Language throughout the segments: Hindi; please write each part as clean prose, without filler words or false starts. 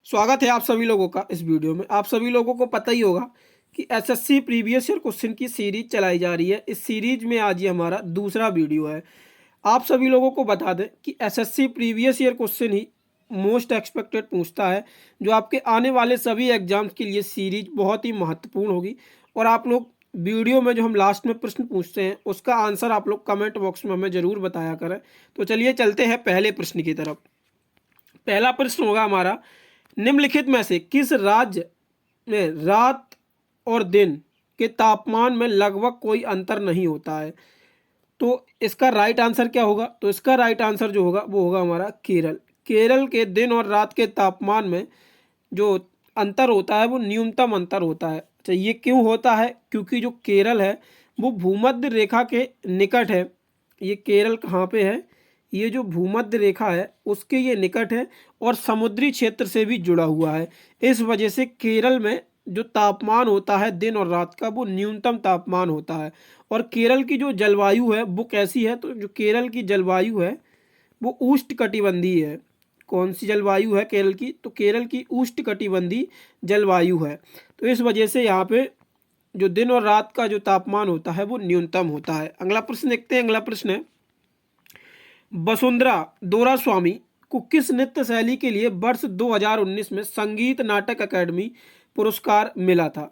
स्वागत है आप सभी लोगों का इस वीडियो में। आप सभी लोगों को पता ही होगा कि एसएससी प्रीवियस ईयर क्वेश्चन की सीरीज चलाई जा रही है। इस सीरीज में आज ये हमारा दूसरा वीडियो है। आप सभी लोगों को बता दें कि एसएससी प्रीवियस ईयर क्वेश्चन ही मोस्ट एक्सपेक्टेड पूछता है, जो आपके आने वाले सभी एग्जाम्स के लिए सीरीज बहुत ही महत्वपूर्ण होगी। और आप लोग वीडियो में जो हम लास्ट में प्रश्न पूछते हैं उसका आंसर आप लोग कमेंट बॉक्स में हमें ज़रूर बताया करें। तो चलिए चलते हैं पहले प्रश्न की तरफ। पहला प्रश्न होगा हमारा, निम्नलिखित में से किस राज्य में रात और दिन के तापमान में लगभग कोई अंतर नहीं होता है? तो इसका राइट आंसर क्या होगा? तो इसका राइट आंसर जो होगा वो होगा हमारा केरल। केरल के दिन और रात के तापमान में जो अंतर होता है वो न्यूनतम अंतर होता है। अच्छा, ये क्यों होता है? क्योंकि जो केरल है वो भूमध्य रेखा के निकट है। ये केरल कहाँ पे है? ये जो भूमध्य रेखा है उसके ये निकट है और समुद्री क्षेत्र से भी जुड़ा हुआ है। इस वजह से केरल में जो तापमान होता है दिन और रात का वो न्यूनतम तापमान होता है। और केरल की जो जलवायु है वो कैसी है? तो जो केरल की जलवायु है वो उष्णकटिबंधीय है। कौन सी जलवायु है केरल की? तो केरल की उष्णकटिबंधीय जलवायु है। तो इस वजह से यहाँ पे जो दिन और रात का जो तापमान होता है वो न्यूनतम होता है। अगला प्रश्न देखते हैं। अगला प्रश्न है, वसुंधरा दोरास्वामी को किस नृत्य शैली के लिए वर्ष 2019 में संगीत नाटक अकादमी पुरस्कार मिला था?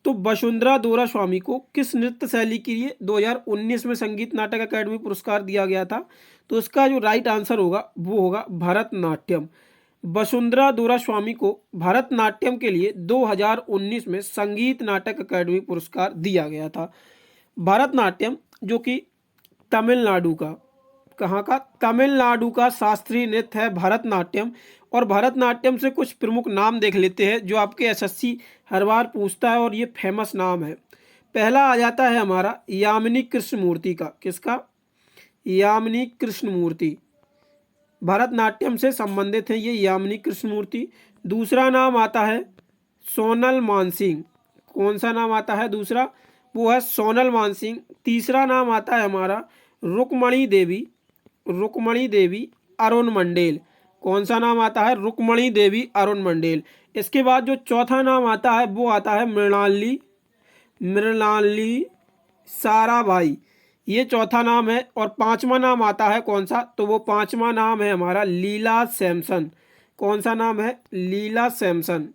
तो वसुंधरा दोरास्वामी को किस नृत्य शैली के लिए 2019 में संगीत नाटक अकादमी पुरस्कार दिया गया था? तो इसका जो राइट आंसर होगा वो होगा भरतनाट्यम। वसुंधरा दोरास्वामी को भरतनाट्यम के लिए 2019 में संगीत नाटक अकादमी पुरस्कार दिया गया था। भरतनाट्यम जो कि तमिलनाडु का, कहाँ का? तमिलनाडु का शास्त्रीय नृत्य है भरतनाट्यम। और भरतनाट्यम से कुछ प्रमुख नाम देख लेते हैं जो आपके एसएससी हर बार पूछता है और ये फेमस नाम है। पहला आ जाता है हमारा यामिनी कृष्णमूर्ति का। किसका? यामिनी कृष्णमूर्ति भरतनाट्यम से संबंधित है ये यामिनी कृष्णमूर्ति। दूसरा नाम आता है सोनल मानसिंह। कौन सा नाम आता है दूसरा? वो है सोनल मानसिंह। तीसरा नाम आता है हमारा रुक्मणी देवी। रुक्मणी देवी अरुण मंडेल। कौन सा नाम आता है? रुक्मणी देवी अरुण मंडेल। इसके बाद जो चौथा नाम आता है वो आता है मृणाली मृणाली साराभाई। ये चौथा नाम है। और पांचवा नाम आता है कौन सा? तो वो पांचवा नाम है हमारा लीला सैमसन। कौन सा नाम है? लीला सैमसन।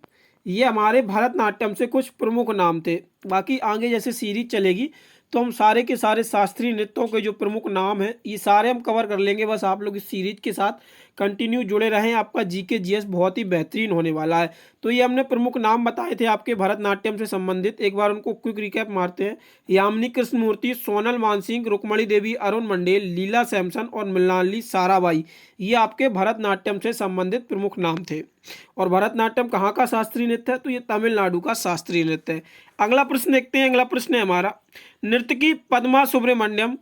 ये हमारे भरतनाट्यम से कुछ प्रमुख नाम थे। बाकी आगे जैसे सीरीज चलेगी तो हम सारे के सारे शास्त्रीय नृत्यों के जो प्रमुख नाम हैं ये सारे हम कवर कर लेंगे। बस आप लोग इस सीरीज के साथ कंटिन्यू जुड़े रहें, आपका जीके जीएस बहुत ही बेहतरीन होने वाला है। तो ये हमने प्रमुख नाम बताए थे आपके भरतनाट्यम से संबंधित। एक बार उनको क्विक रिकैप मारते हैं। यामिनी कृष्णमूर्ति, सोनल मानसिंह, रुक्मणी देवी अरुण मंडेल, लीला सैमसन और मृणाली साराभाई, ये आपके भरतनाट्यम से संबंधित प्रमुख नाम थे। और भरतनाट्यम कहाँ का शास्त्रीय नृत्य है? तो ये तमिलनाडु का शास्त्रीय नृत्य है। अगला प्रश्न देखते हैं। अगला प्रश्न है हमारा, नर्तकी पद्मा सुब्रमण्यम,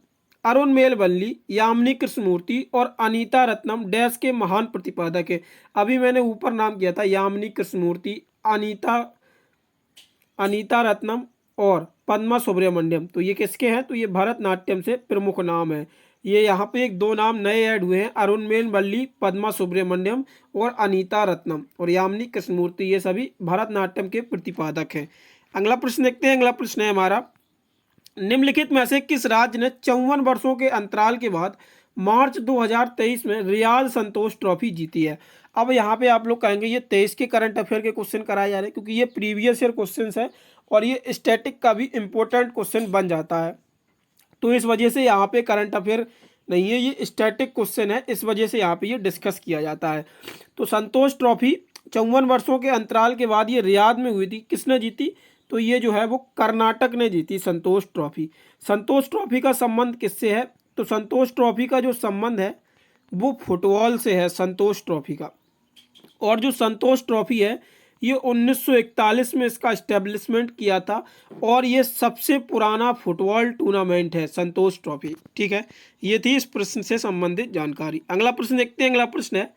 अरुण मेलवल्ली, यामिनी कृष्णमूर्ति और अनीता रत्नम डैश के महान प्रतिपादक है। अभी मैंने ऊपर नाम किया था यामिनी कृष्णमूर्ति, अनीता अनीता रत्नम और पद्मा सुब्रमण्यम। तो ये किसके हैं? तो ये भरतनाट्यम से प्रमुख नाम है। ये यहाँ पे एक दो नाम नए ऐड हुए हैं, अरुण मेलवल्ली, पद्मा सुब्रमण्यम और अनीता रत्नम और यामिनी कृष्णमूर्ति, ये सभी भरतनाट्यम के प्रतिपादक हैं। अगला प्रश्न देखते हैं। अगला प्रश्न है हमारा, निम्नलिखित में से किस राज्य ने 54 वर्षों के अंतराल के बाद मार्च 2023 में रियाज संतोष ट्रॉफी जीती है? अब यहाँ पे आप लोग कहेंगे ये 23 के करंट अफेयर के क्वेश्चन कराए जा रहे हैं, क्योंकि ये प्रीवियस ईयर क्वेश्चन है और ये स्टैटिक का भी इंपॉर्टेंट क्वेश्चन बन जाता है। तो इस वजह से यहाँ पे करंट अफेयर नहीं है, ये स्टैटिक क्वेश्चन है, इस वजह से यहाँ पे ये डिस्कस किया जाता है। तो संतोष ट्रॉफी 54 वर्षों के अंतराल के बाद ये रियाद में हुई थी। किसने जीती? तो ये जो है वो कर्नाटक ने जीती संतोष ट्रॉफी। संतोष ट्रॉफी का संबंध किससे है? तो संतोष ट्रॉफी का जो संबंध है वो फुटबॉल से है, संतोष ट्रॉफी का। और जो संतोष ट्रॉफी है ये 1941 में इसका इस्टेब्लिशमेंट किया था और ये सबसे पुराना फुटबॉल टूर्नामेंट है संतोष ट्रॉफी। ठीक है, ये थी इस प्रश्न से संबंधित जानकारी। अगला प्रश्न देखते हैं। अगला प्रश्न है,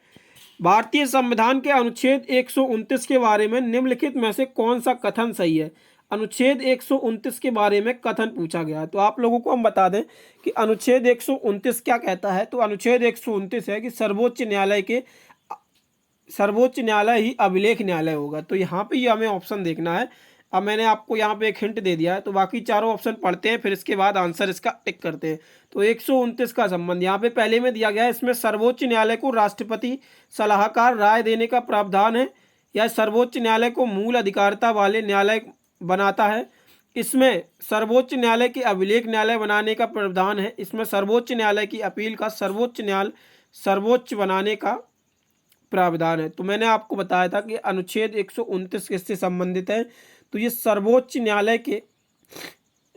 भारतीय संविधान के अनुच्छेद 129 के बारे में निम्नलिखित में से कौन सा कथन सही है? अनुच्छेद 129 के बारे में कथन पूछा गया है। तो आप लोगों को हम बता दें कि अनुच्छेद 129 क्या कहता है। तो अनुच्छेद 129 है कि सर्वोच्च न्यायालय के सर्वोच्च न्यायालय ही अभिलेख न्यायालय होगा। तो यहाँ पे ये हमें ऑप्शन देखना है। अब मैंने आपको यहाँ पे एक हिंट दे दिया है, तो बाकी चारों ऑप्शन पढ़ते हैं, फिर इसके बाद आंसर इसका टिक करते हैं। तो 129 का संबंध यहाँ पे पहले में दिया गया है, इसमें सर्वोच्च न्यायालय को राष्ट्रपति सलाहकार राय देने का प्रावधान है, या सर्वोच्च न्यायालय को मूल अधिकारिता वाले न्यायालय बनाता है। इसमें सर्वोच्च न्यायालय के अभिलेख न्यायालय बनाने का प्रावधान है। इसमें सर्वोच्च न्यायालय की अपील का सर्वोच्च बनाने का प्रावधान है। तो मैंने आपको बताया था कि अनुच्छेद 129 किससे संबंधित है, तो ये सर्वोच्च न्यायालय के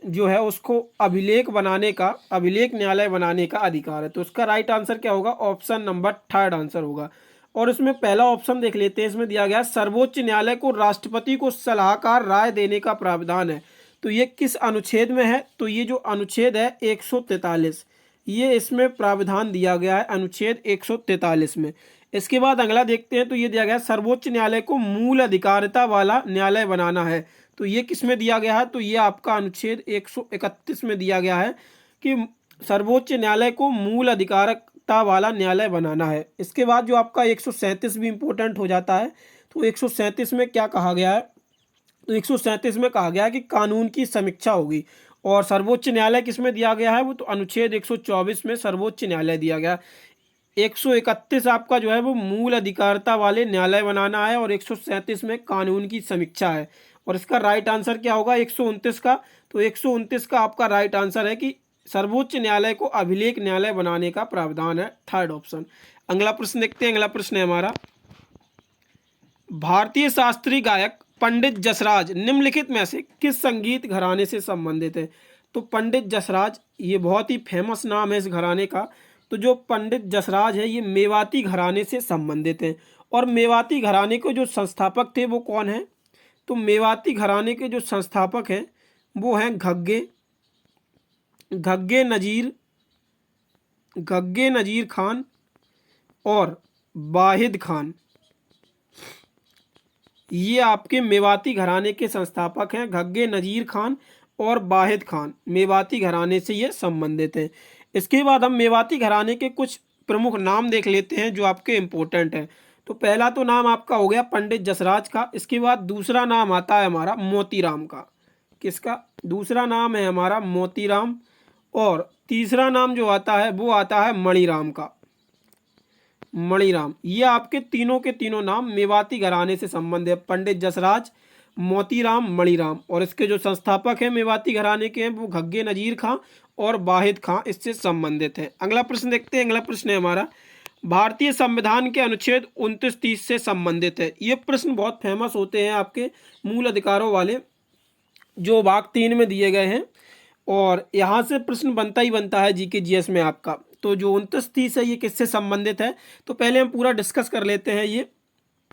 जो है उसको अभिलेख न्यायालय बनाने का अधिकार है। तो उसका राइट आंसर क्या होगा, ऑप्शन नंबर थर्ड आंसर होगा। और इसमें पहला ऑप्शन देख लेते हैं, इसमें दिया गया सर्वोच्च न्यायालय को राष्ट्रपति को सलाहकार राय देने का प्रावधान है। तो ये किस अनुच्छेद में है, तो ये जो अनुच्छेद है 143, ये इसमें प्रावधान दिया गया है अनुच्छेद 143 में। इसके बाद अगला देखते हैं, तो ये दिया गया सर्वोच्च न्यायालय को मूल अधिकारिता वाला न्यायालय बनाना है। तो ये किस में दिया गया है, तो ये आपका अनुच्छेद 131 में दिया गया है कि सर्वोच्च न्यायालय को मूल अधिकारिता वाला न्यायालय बनाना है। इसके बाद जो आपका 137 भी इम्पोर्टेंट हो जाता है। तो 137 में क्या कहा गया है, तो 137 में कहा गया है कि कानून की समीक्षा होगी। और सर्वोच्च न्यायालय किस में दिया गया है, वो तो अनुच्छेद 124 में सर्वोच्च न्यायालय दिया गया। 131 आपका जो है वो मूल अधिकारिता वाले न्यायालय बनाना है, और 137 में कानून की समीक्षा है। और इसका राइट आंसर क्या होगा 129 का, तो 129 का आपका राइट आंसर है कि सर्वोच्च न्यायालय को अभिलेख न्यायालय बनाने का प्रावधान है, थर्ड ऑप्शन। अगला प्रश्न देखते हैं। अगला प्रश्न है हमारा, भारतीय शास्त्रीय गायक पंडित जसराज निम्नलिखित में से किस संगीत घराने से संबंधित है। तो पंडित जसराज ये बहुत ही फेमस नाम है इस घराने का। तो जो पंडित जसराज है ये मेवाती घराने से संबंधित हैं। और मेवाती घराने के जो संस्थापक थे वो कौन है, तो मेवाती घराने के जो संस्थापक हैं वो हैं घग्गे नजीर खान और वाहिद खान। ये आपके मेवाती घराने के संस्थापक हैं, घग्गे नजीर खान और वाहिद खान मेवाती घराने से ये संबंधित हैं। इसके बाद हम मेवाती घराने के कुछ प्रमुख नाम देख लेते हैं जो आपके इम्पोर्टेंट हैं। तो पहला तो नाम आपका हो गया पंडित जसराज का। इसके बाद दूसरा नाम आता है हमारा मोतीराम का। किसका, दूसरा नाम है हमारा मोतीराम। और तीसरा नाम जो आता है वो आता है मणिराम का, मणिराम। ये आपके तीनों के तीनों नाम मेवाती घराने से संबंधित है, पंडित जसराज, मोतीराम, मणिराम। और इसके जो संस्थापक हैं मेवाती घराने के हैं वो घग्गे नजीर खां और वाहिद खां इससे संबंधित हैं। अगला प्रश्न देखते हैं। अगला प्रश्न है हमारा, भारतीय संविधान के अनुच्छेद 29-30 से संबंधित है। ये प्रश्न बहुत फेमस होते हैं आपके मूल अधिकारों वाले, जो भाग 3 में दिए गए हैं। और यहाँ से प्रश्न बनता ही बनता है जीके जीएस में आपका। तो जो 29-30 है ये किससे संबंधित है, तो पहले हम पूरा डिस्कस कर लेते हैं ये,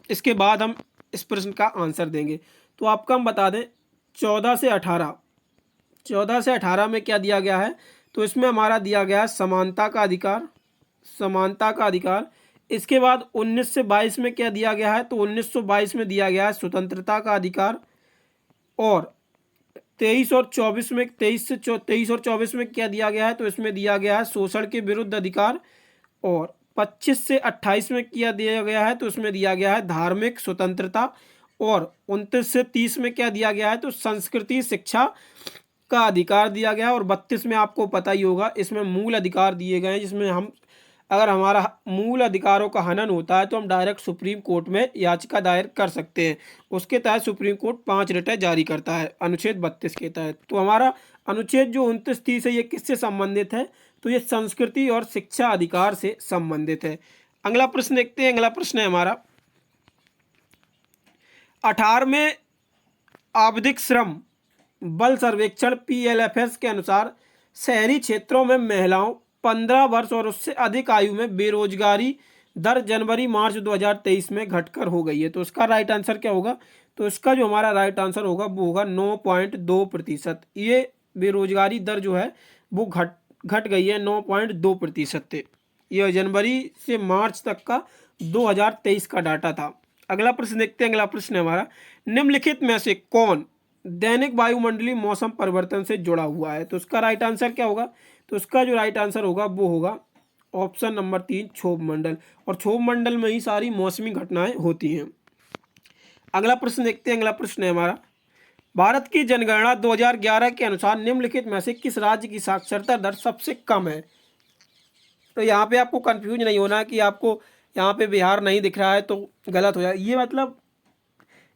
इसके बाद हम इस प्रश्न का आंसर देंगे। तो आपका हम बता दें 14 से 18 में क्या दिया गया है, तो इसमें हमारा दिया गया है समानता का अधिकार। इसके बाद 19 से 22 में क्या दिया गया है, तो 1922 में दिया गया है स्वतंत्रता का अधिकार। और 23 और 24 में क्या दिया गया है, तो इसमें दिया गया है शोषण के विरुद्ध अधिकार। और 25 से 28 में क्या दिया गया है, तो इसमें दिया गया है धार्मिक स्वतंत्रता। और 29 से 30 में क्या दिया गया है, तो संस्कृति शिक्षा का अधिकार दिया गया है। और 32 में आपको पता ही होगा इसमें मूल अधिकार दिए गए हैं, जिसमें हम अगर हमारा मूल अधिकारों का हनन होता है तो हम डायरेक्ट सुप्रीम कोर्ट में याचिका दायर कर सकते हैं। उसके तहत सुप्रीम कोर्ट 5 रिटें जारी करता है अनुच्छेद 32 के तहत। तो हमारा अनुच्छेद जो 29-30 है ये किससे संबंधित है, तो ये संस्कृति और शिक्षा अधिकार से संबंधित है। अगला प्रश्न देखते हैं। अगला प्रश्न है हमारा, 18वें आवधिक श्रम बल सर्वेक्षण PLFS के अनुसार शहरी क्षेत्रों में महिलाओं 15 वर्ष और उससे अधिक आयु में बेरोजगारी दर जनवरी-मार्च 2023 में घटकर हो गई है। तो इसका राइट आंसर क्या होगा, तो इसका जो हमारा राइट आंसर होगा वो होगा 9.2%। ये बेरोजगारी दर जो है वो घट गई है 9.2%। यह जनवरी से मार्च तक का 2023 का डाटा था। अगला प्रश्न देखते हैं। अगला प्रश्न है हमारा, निम्नलिखित में से कौन दैनिक वायुमंडलीय मौसम परिवर्तन से जुड़ा हुआ है। तो उसका राइट आंसर क्या होगा, तो उसका जो राइट आंसर होगा वो होगा ऑप्शन नंबर 3 क्षोभ मंडल, और क्षोभ मंडल में ही सारी मौसमी घटनाएं होती हैं। अगला प्रश्न देखते हैं। अगला प्रश्न है हमारा, भारत की जनगणना 2011 के अनुसार निम्नलिखित में से किस राज्य की साक्षरता दर सबसे कम है? तो यहाँ पे आपको कंफ्यूज नहीं होना कि आपको यहाँ पे बिहार नहीं दिख रहा है तो गलत हो जाए, ये मतलब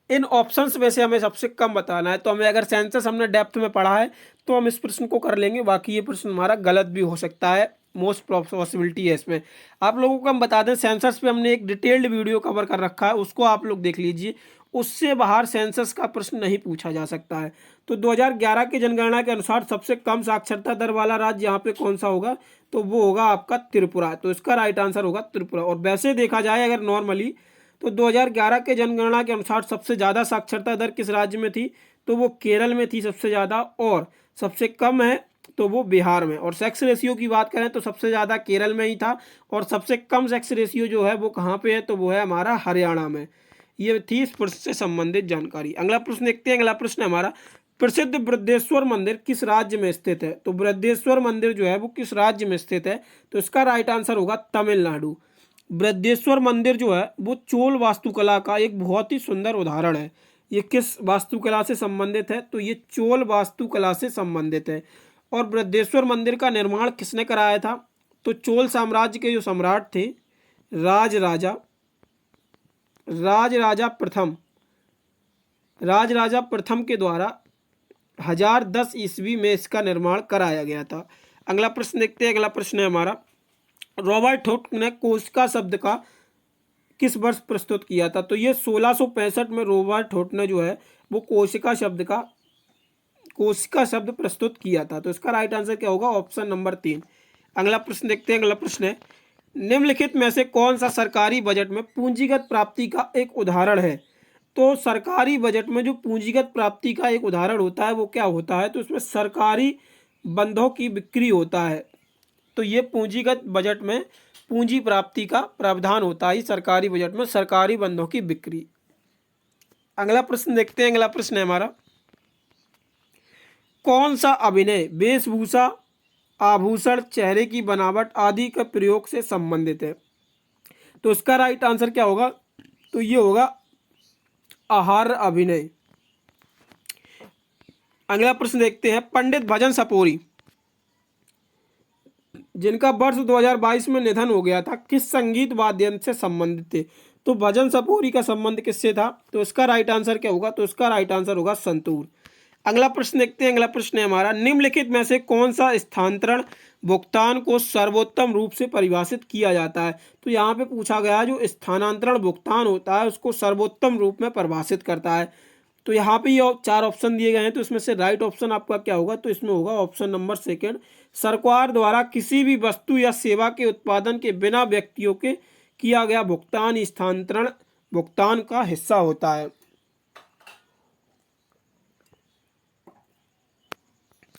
इन ऑप्शंस में से हमें सबसे कम बताना है। तो हमें अगर सेंसस हमने डेप्थ में पढ़ा है तो हम इस प्रश्न को कर लेंगे, बाकी ये प्रश्न हमारा गलत भी हो सकता है, मोस्ट पॉसिबिलिटी है इसमें। आप लोगों को हम बता दें, सेंसस पे हमने एक डिटेल्ड वीडियो कवर कर रखा है, उसको आप लोग देख लीजिए, उससे बाहर सेंसस का प्रश्न नहीं पूछा जा सकता है। तो 2011 की जनगणना के अनुसार सबसे कम साक्षरता दर वाला राज्य यहाँ पे कौन सा होगा? तो वो होगा आपका त्रिपुरा। तो इसका राइट आंसर होगा त्रिपुरा। और वैसे देखा जाए अगर नॉर्मली, तो 2011 के जनगणना के अनुसार सबसे ज़्यादा साक्षरता दर किस राज्य में थी? तो वो केरल में थी सबसे ज़्यादा, और सबसे कम है तो वो बिहार में। और सेक्स रेशियो की बात करें तो सबसे ज़्यादा केरल में ही था, और सबसे कम सेक्स रेशियो जो है वो कहाँ पे है? तो वो है हमारा हरियाणा में। ये थी इस प्रश्न से संबंधित जानकारी। अगला प्रश्न देखते हैं। अगला प्रश्न है हमारा, प्रसिद्ध बृहदेश्वर मंदिर किस राज्य में स्थित है? तो बृहदेश्वर मंदिर जो है वो किस राज्य में स्थित है? तो इसका राइट आंसर होगा तमिलनाडु। बृहदेश्वर मंदिर जो है वो चोल वास्तुकला का एक बहुत ही सुंदर उदाहरण है। ये किस वास्तुकला से संबंधित है? तो ये चोल वास्तुकला से संबंधित है। और बृहदेश्वर मंदिर का निर्माण किसने कराया था? तो चोल साम्राज्य के जो सम्राट थे, राजराजा प्रथम के द्वारा 1010 ईस्वी में इसका निर्माण कराया गया था। अगला प्रश्न देखते हैं। अगला प्रश्न है हमारा, रॉबर्ट हुक ने कोशिका शब्द का किस वर्ष प्रस्तुत किया था? तो ये 1665 में रॉबर्ट हुक ने जो है वो कोशिका शब्द प्रस्तुत किया था। तो इसका राइट आंसर क्या होगा? Option number 3। अगला प्रश्न देखते हैं। अगला प्रश्न है, निम्नलिखित में से कौन सा सरकारी बजट में पूंजीगत प्राप्ति का एक उदाहरण है? तो सरकारी बजट में जो पूंजीगत प्राप्ति का एक उदाहरण होता है वो क्या होता है? तो इसमें सरकारी बंधों की बिक्री होता है। तो ये पूंजीगत बजट में पूंजी प्राप्ति का प्रावधान होता है सरकारी बजट में, सरकारी बंधों की बिक्री। अगला प्रश्न देखते हैं। अगला प्रश्न है हमारा, कौन सा अभिनय वेशभूषा, आभूषण, चेहरे की बनावट आदि के प्रयोग से संबंधित है? तो इसका राइट आंसर क्या होगा? तो ये होगा आहार अभिनय। अगला प्रश्न देखते हैं, पंडित भजन सपोरी जिनका वर्ष 2022 में निधन हो गया था, किस संगीत वाद्य यंत्र से संबंधित थे? तो भजन सपोरी का संबंध किससे था? तो इसका राइट आंसर क्या होगा? तो इसका राइट आंसर होगा संतूर। अगला प्रश्न देखते हैं। अगला प्रश्न है हमारा, निम्नलिखित में से कौन सा स्थानांतरण भुगतान को सर्वोत्तम रूप से परिभाषित किया जाता है? तो यहाँ पे पूछा गया जो स्थानांतरण भुगतान होता है उसको सर्वोत्तम रूप में परिभाषित करता है। तो यहाँ पे ये 4 ऑप्शन दिए गए हैं, तो इसमें से राइट ऑप्शन आपका क्या होगा? तो इसमें होगा ऑप्शन नंबर 2, सरकार द्वारा किसी भी वस्तु या सेवा के उत्पादन के बिना व्यक्तियों के किया गया भुगतान स्थानांतरण भुगतान का हिस्सा होता है।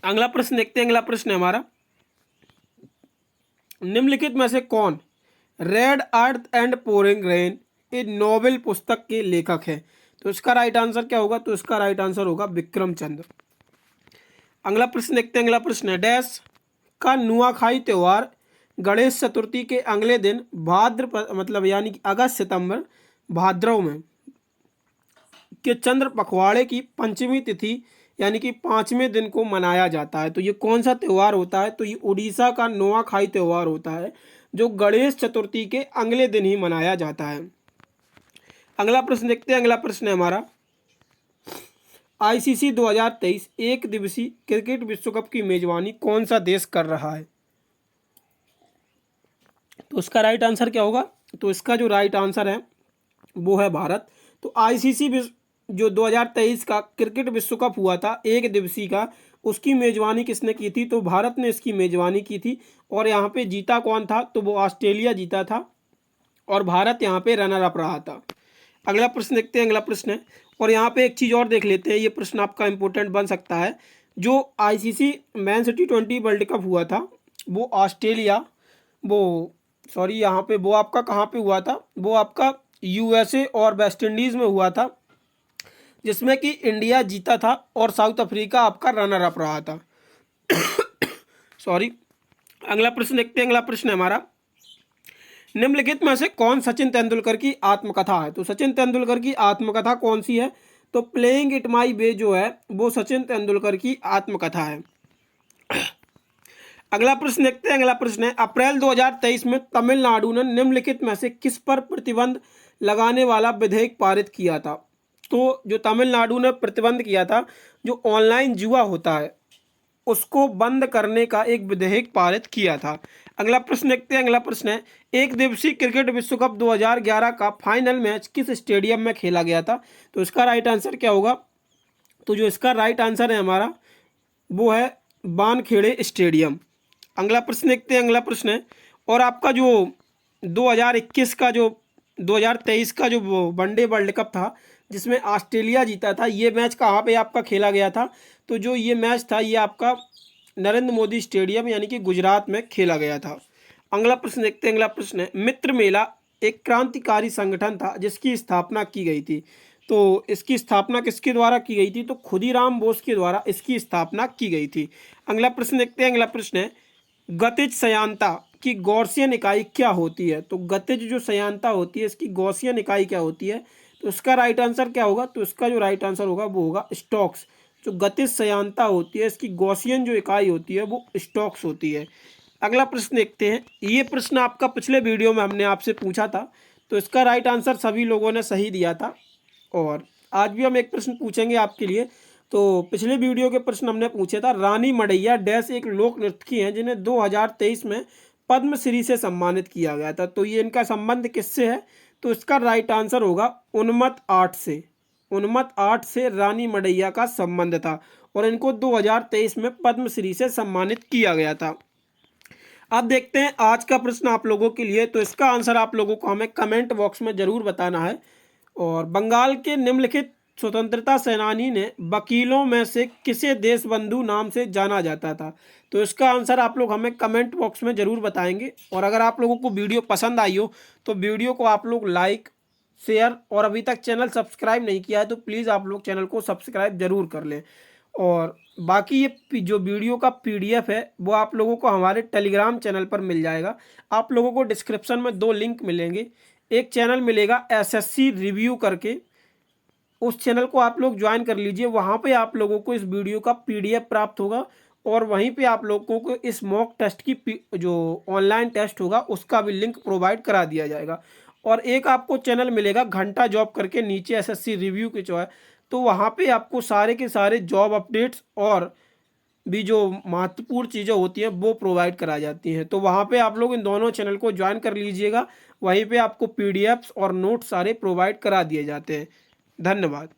अगला प्रश्न देखते हैं। अगला प्रश्न है हमारा, निम्नलिखित में से कौन red earth and pouring rain एक नोबेल पुस्तक के लेखक है? तो इसका राइट आंसर क्या होगा? तो इसका राइट आंसर होगा विक्रम चंद्र। अगला प्रश्न देखते हैं। अगला प्रश्न है, डैश का नुआखाई त्योहार गणेश चतुर्थी के अगले दिन मतलब यानी कि अगस्त सितंबर भाद्रव में के चंद्र पखवाड़े की पंचमी तिथि यानी कि 5वें दिन को मनाया जाता है। तो ये कौन सा त्यौहार होता है? तो ये उड़ीसा का नुआखाई त्यौहार होता है जो गणेश चतुर्थी के अगले दिन ही मनाया जाता है। अगला प्रश्न देखते हैं। अगला प्रश्न है हमारा, आईसीसी 2023 एक दिवसीय क्रिकेट विश्व कप की मेजबानी कौन सा देश कर रहा है? तो उसका राइट आंसर क्या होगा? तो इसका जो राइट आंसर है वो है भारत। तो आईसीसी जो 2023 का क्रिकेट विश्व कप हुआ था एक दिवसीय का, उसकी मेजबानी किसने की थी? तो भारत ने इसकी मेजबानी की थी। और यहाँ पे जीता कौन था? तो वो ऑस्ट्रेलिया जीता था और भारत यहाँ पे रनर अप रहा था। अगला प्रश्न देखते हैं। अगला प्रश्न है, और यहाँ पे एक चीज़ और देख लेते हैं, ये प्रश्न आपका इंपॉर्टेंट बन सकता है। जो ICC men's T20 world cup हुआ था वो यहाँ पे वो आपका कहाँ पे हुआ था? वो आपका यूएसए और वेस्ट इंडीज़ में हुआ था, जिसमें कि इंडिया जीता था और साउथ अफ्रीका आपका रनर अप रहा था। सॉरी। अगला प्रश्न देखते हैं। अगला प्रश्न है हमारा, निम्नलिखित में से कौन सचिन तेंदुलकर की आत्मकथा है? तो सचिन तेंदुलकर की आत्मकथा कौन सी है? तो प्लेइंग इट माई वे जो है वो सचिन तेंदुलकर की आत्मकथा है। अगला प्रश्न देखते हैं। अगला प्रश्न है, अप्रैल 2023 में तमिलनाडु ने निम्नलिखित में से किस पर प्रतिबंध लगाने वाला विधेयक पारित किया था? तो जो तमिलनाडु ने प्रतिबंध किया था, जो ऑनलाइन जुआ होता है उसको बंद करने का एक विधेयक पारित किया था। अगला प्रश्न देखते हैं। अगला प्रश्न है, एक दिवसीय क्रिकेट विश्व कप 2011 का फाइनल मैच किस स्टेडियम में खेला गया था? तो इसका राइट आंसर क्या होगा? तो जो इसका राइट आंसर है हमारा वो है वानखेड़े स्टेडियम। अगला प्रश्न देखते हैं। अगला प्रश्न है, और आपका जो 2021 का जो 2023 का जो वनडे वर्ल्ड कप था जिसमें ऑस्ट्रेलिया जीता था, ये मैच कहाँ पे आपका खेला गया था? तो जो ये मैच था ये आपका नरेंद्र मोदी स्टेडियम यानी कि गुजरात में खेला गया था। अगला प्रश्न देखते हैं। अगला प्रश्न है, मित्र मेला एक क्रांतिकारी संगठन था जिसकी स्थापना की गई थी। तो इसकी स्थापना किसके द्वारा की गई थी? तो खुदीराम बोस के द्वारा इसकी स्थापना की गई थी। अगला प्रश्न देखते हैं। अगला प्रश्न है, गतिज सयांता की गॉसियन इकाई क्या होती है? तो गतिज जो सयांता होती है इसकी गॉसियन इकाई क्या होती है? तो इसका राइट आंसर क्या होगा? तो इसका जो राइट आंसर होगा वो होगा स्टॉक्स। जो गतिज सयांता होती है इसकी गॉसियन जो इकाई होती है वो स्टॉक्स होती है। अगला प्रश्न देखते हैं। ये प्रश्न आपका पिछले वीडियो में हमने आपसे पूछा था, तो इसका राइट आंसर सभी लोगों ने सही दिया था। और आज भी हम एक प्रश्न पूछेंगे आपके लिए। तो पिछले वीडियो के प्रश्न हमने पूछे था, रानी मड़ैया डैश एक लोक नर्तकी हैं जिन्हें 2023 में पद्मश्री से सम्मानित किया गया था। तो ये इनका संबंध किससे है? तो इसका राइट आंसर होगा उन्मत्त आर्ट से। उन्मत्त आर्ट से रानी मड़ैया का संबंध था और इनको 2023 में पद्मश्री से सम्मानित किया गया था। अब देखते हैं आज का प्रश्न आप लोगों के लिए। तो इसका आंसर आप लोगों को हमें कमेंट बॉक्स में जरूर बताना है। और बंगाल के निम्नलिखित स्वतंत्रता सेनानी ने वकीलों में से किसे देशबंधु नाम से जाना जाता था? तो इसका आंसर आप लोग हमें कमेंट बॉक्स में ज़रूर बताएंगे। और अगर आप लोगों को वीडियो पसंद आई हो तो वीडियो को आप लोग लाइक, शेयर और अभी तक चैनल सब्सक्राइब नहीं किया है तो प्लीज़ आप लोग चैनल को सब्सक्राइब ज़रूर कर लें। और बाकी ये जो वीडियो का पीडीएफ है वो आप लोगों को हमारे टेलीग्राम चैनल पर मिल जाएगा। आप लोगों को डिस्क्रिप्शन में 2 लिंक मिलेंगे। एक चैनल मिलेगा एसएससी रिव्यू करके, उस चैनल को आप लोग ज्वाइन कर लीजिए। वहाँ पे आप लोगों को इस वीडियो का पीडीएफ प्राप्त होगा और वहीं पे आप लोगों को इस मॉक टेस्ट की जो ऑनलाइन टेस्ट होगा उसका भी लिंक प्रोवाइड करा दिया जाएगा। और एक आपको चैनल मिलेगा घंटा जॉब करके, नीचे एसएससी रिव्यू के जो है, तो वहाँ पे आपको सारे के सारे जॉब अपडेट्स और भी जो महत्वपूर्ण चीज़ें होती हैं वो प्रोवाइड करा जाती हैं। तो वहाँ पे आप लोग इन दोनों चैनल को ज्वाइन कर लीजिएगा। वहीं पे आपको पीडीएफ्स और नोट्स सारे प्रोवाइड करा दिए जाते हैं। धन्यवाद।